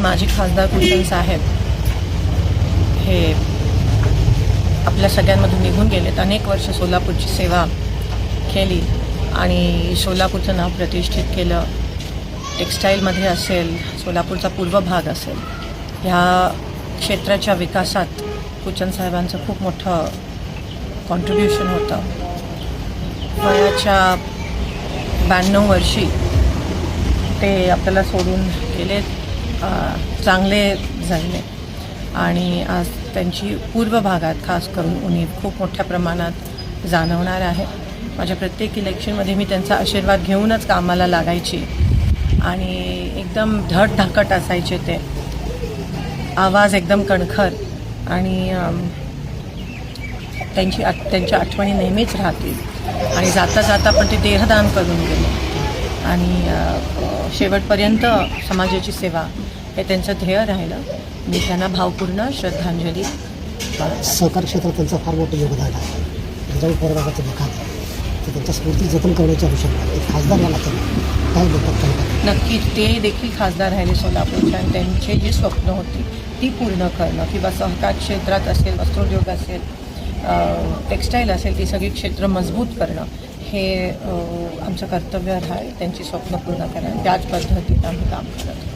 माजी खासदार कुलकर्णी साहेब हे आपल्या सगळ्यांमधून निघून गेलेत. अनेक वर्ष सोलापूरची सेवा केली आणि सोलापूरचं नाव प्रतिष्ठित केलं. टेक्स्टाईलमध्ये असेल, सोलापूरचा पूर्व भाग असेल, ह्या क्षेत्राच्या विकासात कुलकर्णी साहेबांचं खूप मोठं कॉन्ट्रीब्युशन होतं. वयाच्या 92 वर्षी ते आपल्याला सोडून गेले, चांगले झाले आणि आज त्यांची पूर्व भागात खास करून उणीव खूप मोठ्या प्रमाणात जाणवणार आहे. माझ्या प्रत्येक इलेक्शनमध्ये मी त्यांचा आशीर्वाद घेऊनच कामाला लागायची आणि एकदम धडधाकट असायचे ते, आवाज एकदम कणखर आणि त्यांच्या आठवणी नेहमीच राहतील. आणि जाता जाता पण ते देहदान करून गेले आणि शेवटपर्यंत समाजाची सेवा हे त्यांचं ध्येय राहिलं. मी त्यांना भावपूर्ण श्रद्धांजली. सहकार क्षेत्रात त्यांचं फार मोठं योगदान आहे. ज्यावेळी पोराबाचं विकास आहे तर त्यांच्या स्मृती जतन करण्याची आवश्यकता आहे. खासदार याला त्यांना काय बोलतात काय? नक्कीच ते देखील खासदार राहिले सोलापूरच्या आणि त्यांची जी स्वप्न होती ती पूर्ण करणं, किंवा सहकार क्षेत्रात असेल, वस्त्रोद्योग असेल, टेक्स्टाईल असेल, ती सगळी क्षेत्र मजबूत करणं हे आमचं कर्तव्य आहे. त्यांची स्वप्न पूर्ण करणं, त्याच पद्धतीत आम्ही काम करत.